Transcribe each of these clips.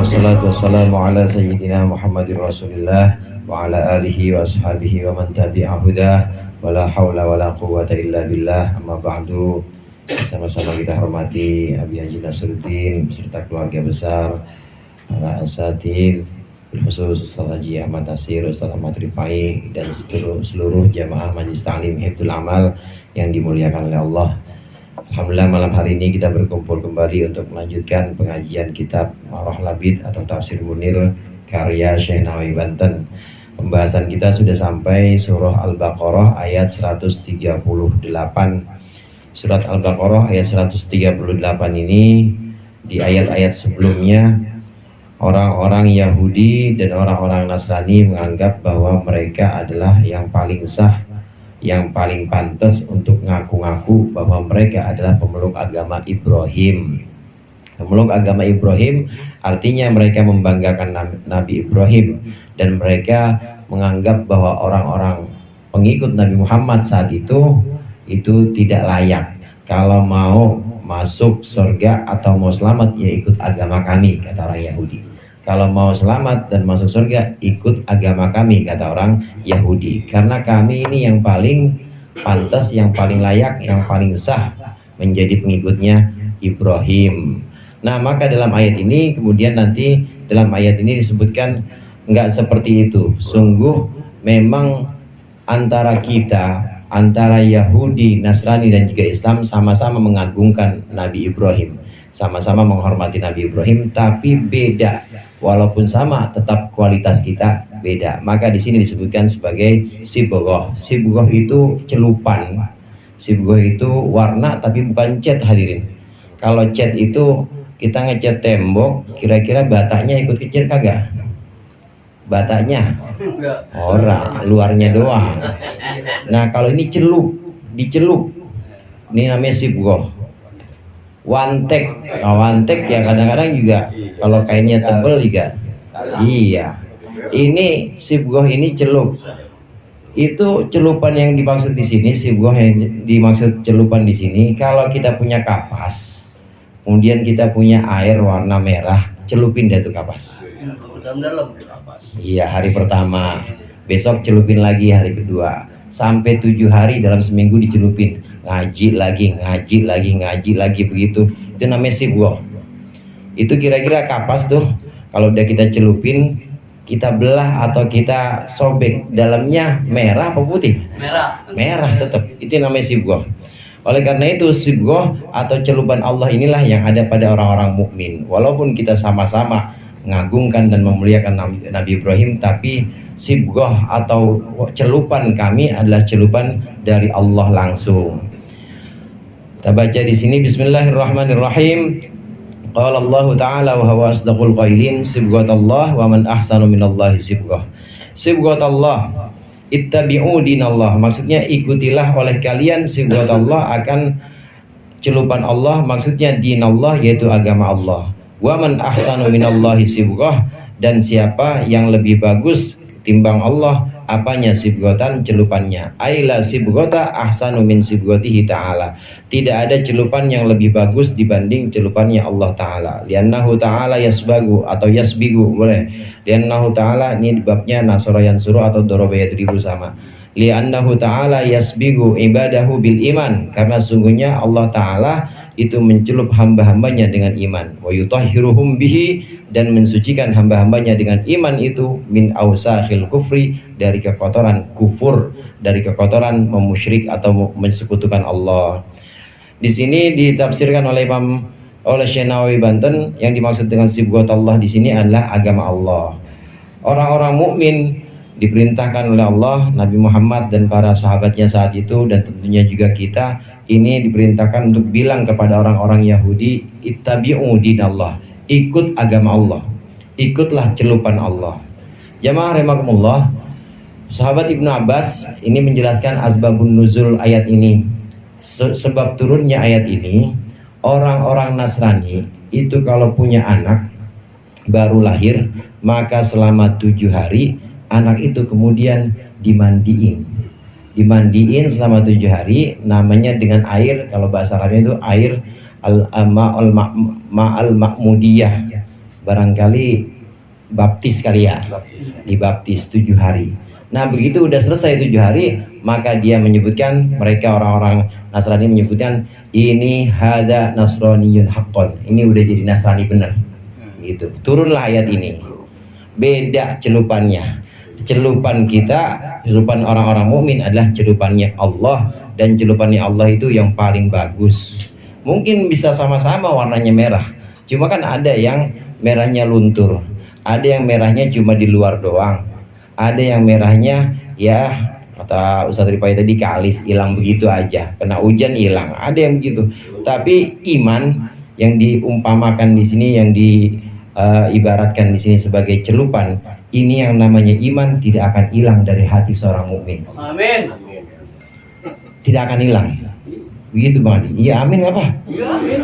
wassalatu wassalamu ala sayyidina Muhammadin Rasulillah wa ala alihi wa ashabihi wa man tabi'a hudah wa la hawla wa la quwwata illa billah. Amma ba'du. Sama-sama kita hormati Abi Haji Nasruddin beserta keluarga besar, para asatidz, khusus Ustaz Haji Ahmad Nasir, Ustaz Ahmad Rifai, dan seluruh jamaah Majelis Ta'lim Hifdzul Amal yang dimuliakan oleh Allah. Alhamdulillah, malam hari ini kita berkumpul kembali untuk melanjutkan pengajian kitab Marah Labid atau Tafsir Munir karya Syekh Nawawi Banten. Pembahasan kita sudah sampai surah Al-Baqarah ayat 138. Surat Al-Baqarah ayat 138 ini, di ayat-ayat sebelumnya orang-orang Yahudi dan orang-orang Nasrani menganggap bahwa mereka adalah yang paling sah, yang paling pantas untuk ngaku-ngaku bahwa mereka adalah pemeluk agama Ibrahim. Pemeluk agama Ibrahim artinya mereka membanggakan Nabi Ibrahim, dan mereka menganggap bahwa orang-orang pengikut Nabi Muhammad saat itu tidak layak. Kalau mau masuk surga atau mau selamat, ya ikut agama kami, kata orang Yahudi. Kalau mau selamat dan masuk surga, ikut agama kami, kata orang Yahudi. Karena kami ini yang paling pantas, yang paling layak, yang paling sah menjadi pengikutnya Ibrahim. Nah, maka dalam ayat ini, kemudian nanti dalam ayat ini disebutkan enggak seperti itu. Sungguh memang antara kita, antara Yahudi, Nasrani dan juga Islam sama-sama mengagungkan Nabi Ibrahim, sama-sama menghormati Nabi Ibrahim, tapi beda. Walaupun sama, tetap kualitas kita beda. Maka di sini disebutkan sebagai sibghah. Sibghah itu celupan. Sibghah itu warna tapi bukan cat, hadirin. Kalau cat itu kita ngecat tembok, kira-kira bataknya ikut kecil kagak? Bataknya ora, luarnya doang. Nah, kalau ini dicelup. Ini namanya sibghah. Wantek, wantek ya kadang-kadang juga kalau kainnya tebal juga. Iya. Ini sibghah, ini celup. Itu celupan yang dimaksud di sini, sibghah yang dimaksud celupan di sini. Kalau kita punya kapas, kemudian kita punya air warna merah, celupin deh tuh kapas. Dalam kapas. Iya, hari pertama. Besok celupin lagi hari kedua. Sampai 7 hari dalam seminggu dicelupin, ngaji lagi begitu. Itu namanya sibghah. Itu kira-kira kapas tuh kalau udah kita celupin, kita belah atau kita sobek, dalamnya merah apa putih? Merah tetap. Itu namanya sibghah. Oleh karena itu sibghah atau celupan Allah inilah yang ada pada orang-orang mukmin. Walaupun kita sama-sama mengagungkan dan memuliakan Nabi Ibrahim, tapi sibghah atau celupan kami adalah celupan dari Allah langsung. Kita baca di sini, Bismillahirrahmanirrahim. Qala Allah Ta'ala wa huwa asdaqul qailin, sibghatallah wa man ahsanu minallahi sibghah. Sibghatallah, ittabi'u dinallah, maksudnya ikutilah oleh kalian sibghatallah, akan celupan Allah, maksudnya dinallah yaitu agama Allah. Wa man ahsanu minallahi sibghah, dan siapa yang lebih bagus timbang Allah, apanya? Sibghatan, celupannya. Aila sibghata ahsanu min sibghatihi ta'ala, tidak ada celupan yang lebih bagus dibanding celupannya Allah Ta'ala. Liannahu ta'ala yasbagu atau yasbigu, boleh. Liannahu ta'ala, ini babnya nasara yansuru atau doroba yadribu sama. Liannahu ta'ala yasbigu ibadahu bil iman, karena sungguhnya Allah Ta'ala itu mencelup hamba-hambanya dengan iman. Wa yutahhiruhum bihi, dan mensucikan hamba-hambanya dengan iman itu, min awsakhil kufri, dari kekotoran kufur, dari kekotoran memusyrik atau mensekutukan Allah. Di sini ditafsirkan oleh Syekh Nawawi Banten, yang dimaksud dengan sibghat Allah di sini adalah agama Allah. Orang-orang mukmin diperintahkan oleh Allah, Nabi Muhammad dan para sahabatnya saat itu, dan tentunya juga kita, ini diperintahkan untuk bilang kepada orang-orang Yahudi, ittabi'u dinallah, ikut agama Allah, ikutlah celupan Allah. Jamaah rahimakumullah, sahabat Ibnu Abbas ini menjelaskan asbabun nuzul ayat ini. Sebab turunnya ayat ini, orang-orang Nasrani itu kalau punya anak baru lahir, maka selama 7 hari anak itu kemudian dimandiin selama 7 hari, namanya dengan air, kalau bahasa Arabnya itu air ma'al ma'mudiyah, barangkali baptis kali ya, dibaptis 7 hari. Nah begitu udah selesai 7 hari, maka dia menyebutkan, mereka orang-orang Nasrani menyebutkan, ini hada nasraniyun haqqon, ini udah jadi Nasrani bener. Gitu. Turunlah ayat ini. Beda celupannya. Celupan kita, celupan orang-orang mukmin adalah celupannya Allah, dan celupannya Allah itu yang paling bagus. Mungkin bisa sama-sama warnanya merah, cuma kan ada yang merahnya luntur, ada yang merahnya cuma di luar doang, ada yang merahnya ya kata Ustadz Rifai tadi kalis, hilang begitu aja, kena hujan hilang, ada yang begitu. Tapi iman yang diumpamakan di sini, yang diibaratkan di sini sebagai celupan, ini yang namanya iman tidak akan hilang dari hati seorang mukmin. Amin. Tidak akan hilang. Begitu Bang Andi. Iya amin apa? Iya amin.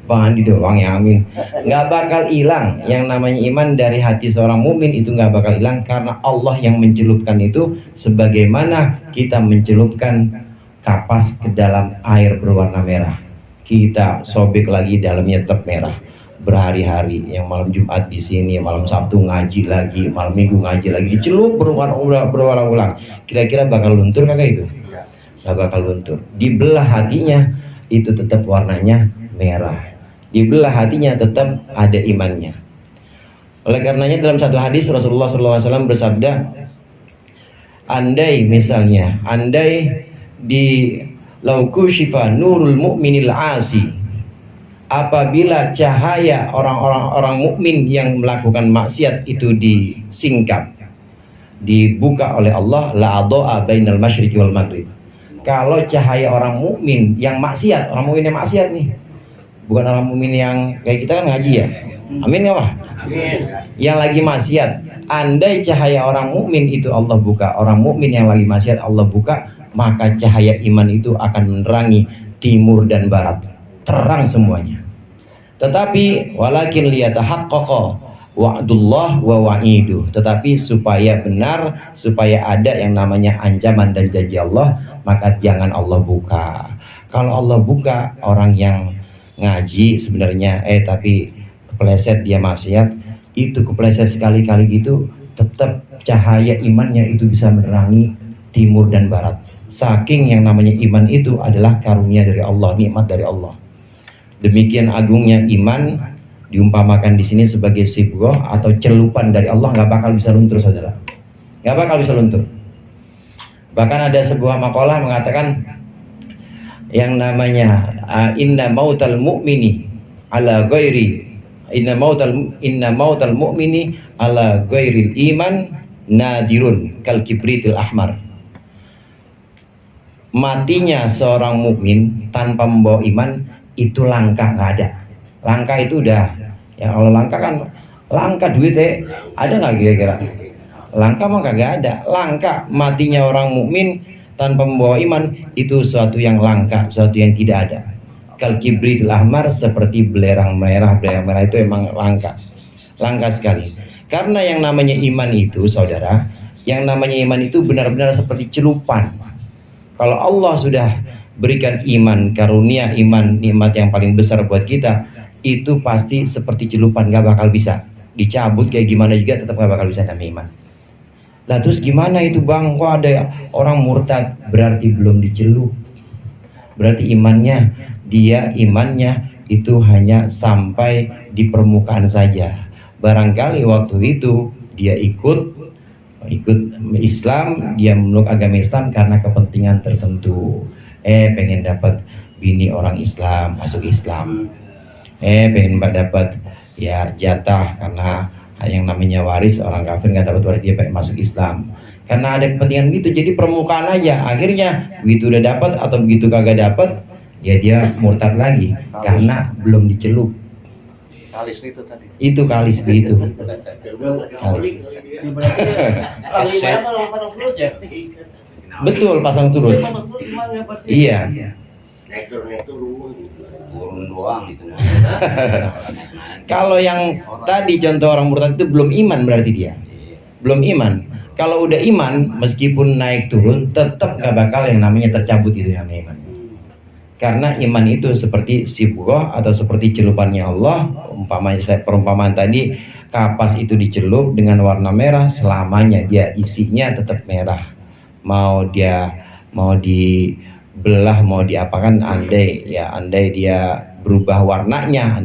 Bang Andi doang yang amin. Nggak bakal hilang yang namanya iman dari hati seorang mukmin, itu nggak bakal hilang, karena Allah yang mencelupkan itu, sebagaimana kita mencelupkan kapas ke dalam air berwarna merah, kita sobek lagi dalamnya tetap merah berhari-hari. Yang malam Jumat di sini, malam Sabtu ngaji lagi, malam Minggu ngaji lagi, dicelup berulang-ulang. Kira-kira bakal luntur kagak itu? Nggak bakal luntur. Dibelah hatinya itu tetap warnanya merah. Dibelah hatinya tetap ada imannya. Oleh karenanya dalam satu hadis Rasulullah SAW bersabda, andai misalnya, andai di lauku syifa nurul mu'minil asi, apabila cahaya orang mukmin yang melakukan maksiat itu disingkap, dibuka oleh Allah, la adha'a bainal masyriqi wal maghrib. Kalau cahaya orang mukmin yang maksiat, orang mukmin yang maksiat nih, bukan orang mukmin yang kayak kita kan ngaji ya, amin nggak Pak? Amin. Yang lagi maksiat, andai cahaya orang mukmin itu Allah buka, orang mukmin yang lagi maksiat Allah buka, maka cahaya iman itu akan menerangi timur dan barat, terang semuanya. Tetapi walakin liyatahaqqaqa wa'dullah wa wa'idu, tetapi supaya benar, supaya ada yang namanya ancaman dan janji Allah, maka jangan Allah buka. Kalau Allah buka, orang yang ngaji sebenarnya tapi kepleset dia maksiat, itu kepleset sekali-kali gitu, tetap cahaya imannya itu bisa menerangi timur dan barat. Saking yang namanya iman itu adalah karunia dari Allah, nikmat dari Allah. Demikian agungnya iman, diumpamakan di sini sebagai sibghah atau celupan dari Allah, nggak bakal bisa luntur saudara, nggak bakal bisa luntur. Bahkan ada sebuah makalah mengatakan yang namanya inna mautal mu'mini ala ghairi inna mautal mu'mini ala ghairil iman nadirun kal kibritil ahmar. Matinya seorang mukmin tanpa membawa iman itu langka, nggak ada. Langka itu udah ya, kalau langka kan langka duitnya ada nggak kira-kira? Langka mah kagak ada. Langka matinya orang mukmin tanpa membawa iman itu suatu yang langka, suatu yang tidak ada. Kal kibritil ahmar, seperti belerang merah. Belerang merah itu emang langka, langka sekali. Karena yang namanya iman itu saudara, yang namanya iman itu benar-benar seperti celupan. Kalau Allah sudah berikan iman, karunia iman, nikmat yang paling besar buat kita, itu pasti seperti celupan, gak bakal bisa dicabut kayak gimana juga, tetap gak bakal bisa namanya iman. Lah terus gimana itu Bang, kok ada orang murtad? Berarti belum dicelup, berarti imannya itu hanya sampai di permukaan saja. Barangkali waktu itu dia ikut Islam, dia memeluk agama Islam karena kepentingan tertentu, pengen dapat bini orang Islam, masuk Islam, pengen dapat ya jatah, karena yang namanya waris orang kafir nggak dapat waris, dia pengen masuk Islam karena ada kepentingan gitu. Jadi permukaan aja, akhirnya begitu udah dapat atau begitu kagak dapat, ya dia murtad lagi karena belum dicelup. Kalis itu tadi. Itu kalis begitu. Kalis. Betul, pasang surut. Iya. Turun doang itu. Kalau yang tadi contoh orang murtad itu belum iman, berarti dia belum iman. Kalau udah iman, meskipun naik turun tetap gak bakal yang namanya tercabut itu namanya iman. Karena iman itu seperti sibghah atau seperti celupannya Allah. Perumpamaan tadi, kapas itu dicelup dengan warna merah, selamanya dia isinya tetap merah. Mau dibelah, mau diapakan, andai dia berubah warnanya,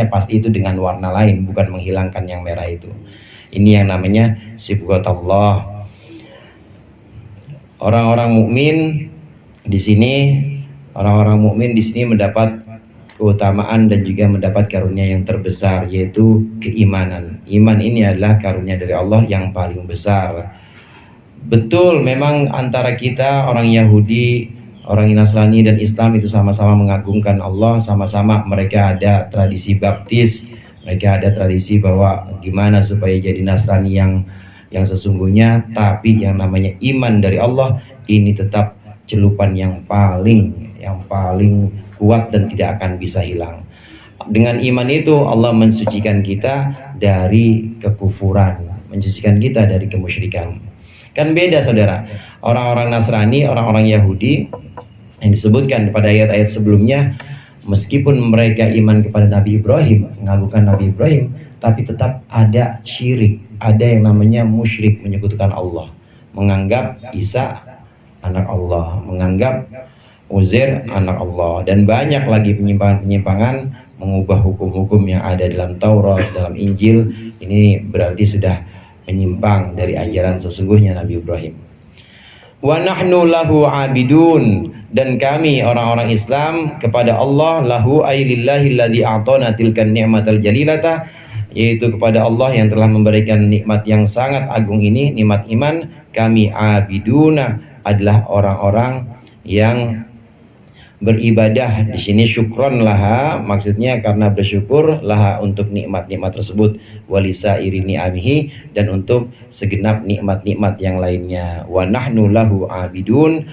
pasti itu dengan warna lain, bukan menghilangkan yang merah itu. Ini yang namanya sibghatullah. Orang-orang mukmin di sini mendapat keutamaan dan juga mendapat karunia yang terbesar, yaitu keimanan. Iman ini adalah karunia dari Allah yang paling besar. Betul, memang antara kita orang Yahudi, orang Nasrani dan Islam itu sama-sama mengagungkan Allah, sama-sama mereka ada tradisi baptis, mereka ada tradisi bahwa gimana supaya jadi Nasrani yang sesungguhnya. Tapi yang namanya iman dari Allah ini tetap celupan yang paling kuat dan tidak akan bisa hilang. Dengan iman itu Allah mensucikan kita dari kekufuran, mensucikan kita dari kemusyrikan. Kan beda saudara, orang-orang Nasrani, orang-orang Yahudi yang disebutkan pada ayat-ayat sebelumnya, meskipun mereka iman kepada Nabi Ibrahim, mengagungkan Nabi Ibrahim, tapi tetap ada syirik, ada yang namanya musyrik, menyekutukan Allah, menganggap Isa anak Allah, menganggap Uzair anak Allah, dan banyak lagi penyimpangan, mengubah hukum-hukum yang ada dalam Taurat, dalam Injil. Ini berarti sudah menyimpang dari ajaran sesungguhnya Nabi Ibrahim. Wa nahnu lahu abidun, dan kami orang-orang Islam kepada Allah, lahu ailillahi alladzi a'tana tilkan ni'matal jalilata, yaitu kepada Allah yang telah memberikan nikmat yang sangat agung ini, nikmat iman. Kami abiduna adalah orang-orang yang beribadah. Di sini syukron laha, maksudnya karena bersyukur laha untuk nikmat-nikmat tersebut, walisa irini amihi, dan untuk segenap nikmat-nikmat yang lainnya. Wa nahnu lahu abidun,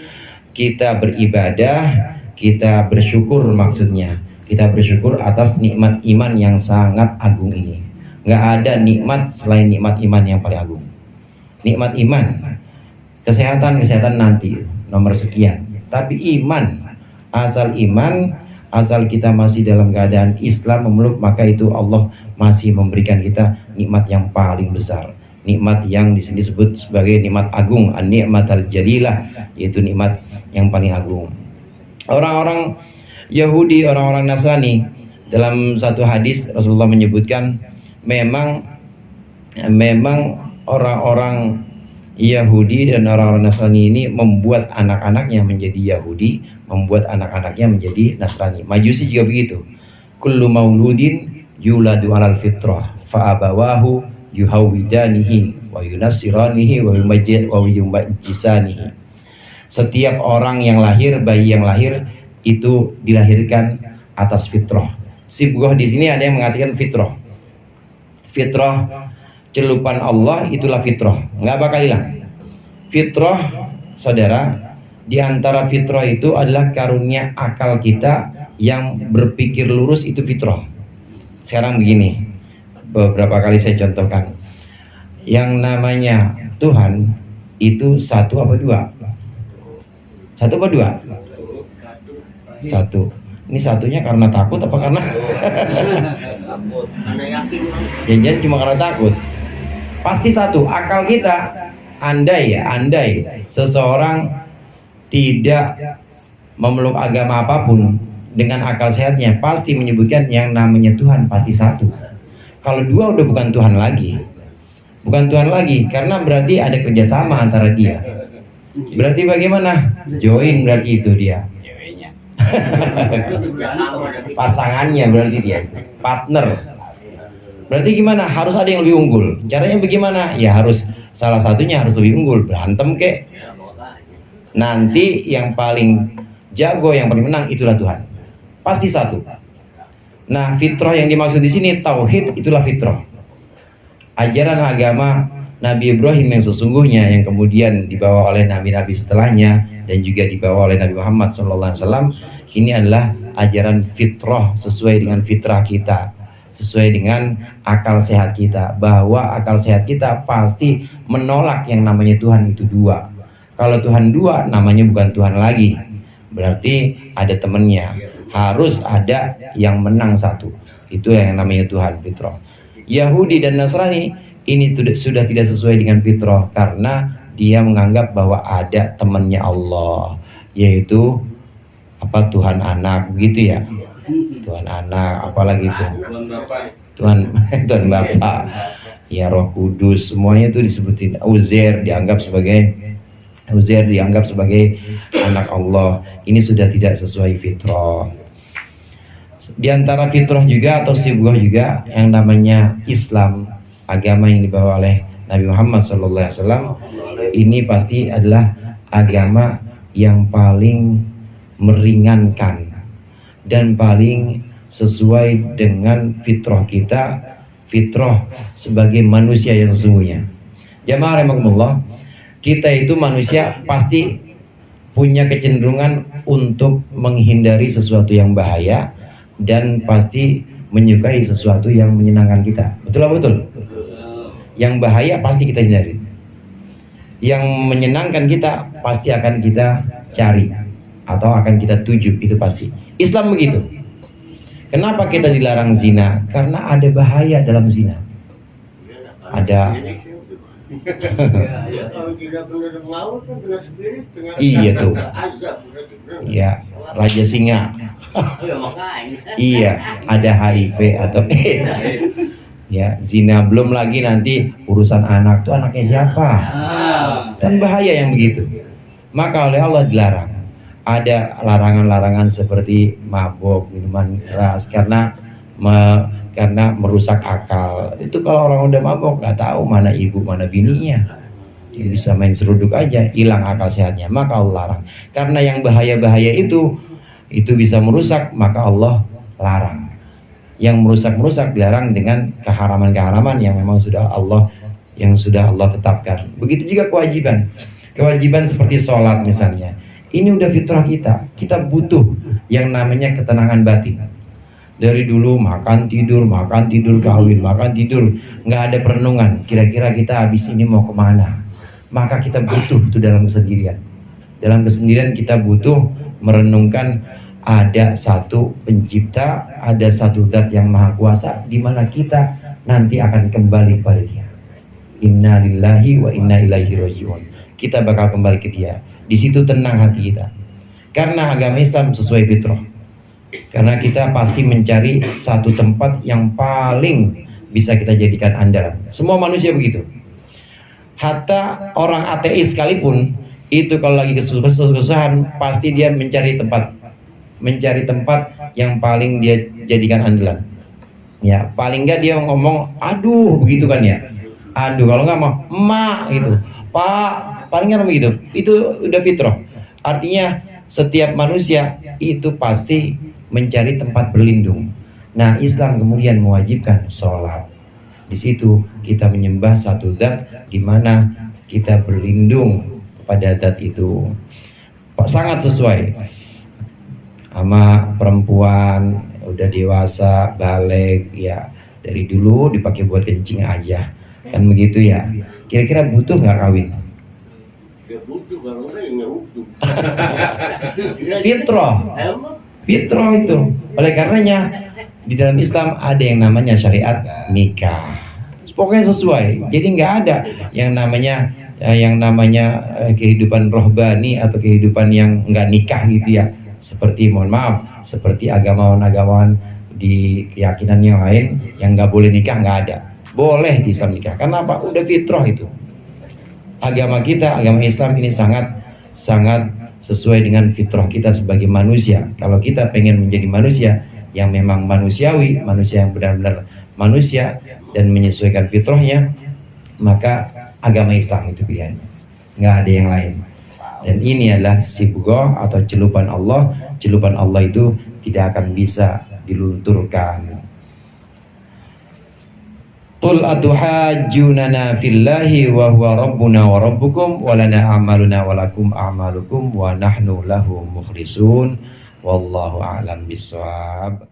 kita beribadah, kita bersyukur, maksudnya kita bersyukur atas nikmat iman yang sangat agung ini. Nggak ada nikmat selain nikmat iman yang paling agung. Nikmat iman, kesehatan nanti nomor sekian, tapi iman, asal kita masih dalam keadaan Islam memeluk, maka itu Allah masih memberikan kita nikmat yang paling besar, nikmat yang di sini disebut sebagai nikmat agung, an-ni'matal jalilah, yaitu nikmat yang paling agung. Orang-orang Yahudi, orang-orang Nasrani, dalam satu hadis Rasulullah menyebutkan memang orang-orang Yahudi dan orang-orang Nasrani ini membuat anak-anaknya menjadi Yahudi, membuat anak-anaknya menjadi Nasrani. Majusi juga begitu. Kullu mauludin yuladu alal fitrah fa abawahu yuhawidanihi wa yunassiranihi wa yumajjisanihi. Setiap orang yang lahir, bayi yang lahir itu dilahirkan atas fitrah. Sibghah di sini ada yang mengatakan fitrah. Fitrah, celupan Allah, itulah fitrah, nggak bakal hilang. Fitrah, saudara, di antara fitrah itu adalah karunia akal kita yang berpikir lurus, itu fitrah. Sekarang begini, beberapa kali saya contohkan, yang namanya Tuhan itu satu apa dua? Satu apa dua? Satu. Ini satunya karena takut apa karena? Jangan cuma karena takut. Pasti satu. Akal kita, andai seseorang tidak memeluk agama apapun, dengan akal sehatnya pasti menyebutkan yang namanya Tuhan pasti satu. Kalau dua udah bukan Tuhan lagi, karena berarti ada kerjasama antara dia. Berarti bagaimana? Join berarti itu dia. Pasangannya berarti dia, partner. Berarti gimana? Harus ada yang lebih unggul. Caranya bagaimana? Ya harus salah satunya harus lebih unggul. Berantem kek. Nanti yang paling jago, yang paling menang itulah Tuhan. Pasti satu. Nah, fitrah yang dimaksud di sini tauhid, itulah fitrah. Ajaran agama Nabi Ibrahim yang sesungguhnya, yang kemudian dibawa oleh nabi-nabi setelahnya dan juga dibawa oleh Nabi Muhammad SAW. Ini adalah ajaran fitrah, sesuai dengan fitrah kita, sesuai dengan akal sehat kita, bahwa akal sehat kita pasti menolak yang namanya Tuhan itu dua. Kalau Tuhan dua, namanya bukan Tuhan lagi. berarti ada temennya, harus ada yang menang satu. Itu yang namanya Tuhan, fitrah. Yahudi dan Nasrani ini sudah tidak sesuai dengan fitrah, karena dia menganggap bahwa ada temannya Allah, yaitu apa, Tuhan anak, begitu ya, Tuhan anak, apalagi itu Tuhan Tuhan Bapa, ya Roh Kudus, semuanya itu disebutin. Uzair dianggap sebagai anak Allah. Ini sudah tidak sesuai fitrah. Di antara fitrah juga atau sibghah juga yang namanya Islam, agama yang dibawa oleh Nabi Muhammad SAW, ini pasti adalah agama yang paling meringankan dan paling sesuai dengan fitrah kita, fitrah sebagai manusia yang sesungguhnya. Jamaah rahimakumullah, kita itu manusia pasti punya kecenderungan untuk menghindari sesuatu yang bahaya dan pasti menyukai sesuatu yang menyenangkan kita. Betul apa betul? Yang bahaya pasti kita hindari, yang menyenangkan kita pasti akan kita cari atau akan kita tuju, itu pasti. Islam begitu. Kenapa kita dilarang zina? Karena ada bahaya dalam zina. Ada iya tuh, iya, Raja Singa. Iya, ada HIV atau AIDS. Ya, zina, belum lagi nanti urusan anak tuh, anaknya siapa? Dan bahaya yang begitu. Maka oleh Allah dilarang. Ada larangan-larangan seperti mabuk, minuman keras, karena merusak akal. Itu kalau orang udah mabuk nggak tahu mana ibu mana bininya, dia bisa main seruduk aja, hilang akal sehatnya. Maka Allah larang. Karena yang bahaya-bahaya itu bisa merusak, maka Allah larang. Yang merusak dilarang dengan keharaman-keharaman yang memang sudah Allah tetapkan. Begitu juga kewajiban seperti sholat misalnya. Ini udah fitrah kita butuh yang namanya ketenangan batin. Dari dulu makan tidur, kawin, makan tidur, nggak ada perenungan. Kira-kira kita habis ini mau kemana? Maka kita butuh itu dalam kesendirian. Dalam kesendirian kita butuh merenungkan ada satu pencipta, ada satu zat yang maha kuasa, di mana kita nanti akan kembali kepada Dia. Inna lillahi wa inna ilaihi rajiun. Kita bakal kembali ke Dia. Di situ tenang hati kita. Karena agama Islam sesuai fitrah. Karena kita pasti mencari satu tempat yang paling bisa kita jadikan andalan. Semua manusia begitu. Hatta orang ateis sekalipun, itu kalau lagi kesusahan pasti dia mencari tempat yang paling dia jadikan andalan. Ya, paling enggak dia ngomong aduh begitu kan ya. Aduh, kalau enggak mah emak gitu. Pak, paling enggak begitu. Itu udah fitrah. Artinya setiap manusia itu pasti mencari tempat berlindung. Nah, Islam kemudian mewajibkan sholat. Di situ kita menyembah satu zat di mana kita berlindung kepada zat itu. Sangat sesuai sama perempuan udah dewasa, balik ya, dari dulu dipakai buat kencing aja, kan begitu ya. Kira-kira butuh nggak kawin? Ya butuh, kalau enggak ya nggak butuh. Fitrah itu. Oleh karenanya di dalam Islam ada yang namanya syariat nikah. Pokoknya sesuai. Jadi nggak ada yang namanya kehidupan rohbani atau kehidupan yang nggak nikah gitu ya. Seperti seperti agamawan di keyakinan yang lain yang nggak boleh nikah, nggak ada. Boleh di Islam nikah. Karena apa? Udah fitrah itu. Agama kita, agama Islam ini sangat sesuai dengan fitrah kita sebagai manusia. Kalau kita pengen menjadi manusia yang memang manusiawi, manusia yang benar-benar manusia dan menyesuaikan fitrahnya, maka agama Islam itu pilihannya, nggak ada yang lain. Dan ini adalah sibghah atau celupan Allah. Celupan Allah itu tidak akan bisa dilunturkan. Qul atuhajjunana fillahi wa huwa rabbuna wa rabbukum wa lana a'maluna wa lakum a'malukum wa nahnu lahu mukhlisun wallahu a'lam bissawab.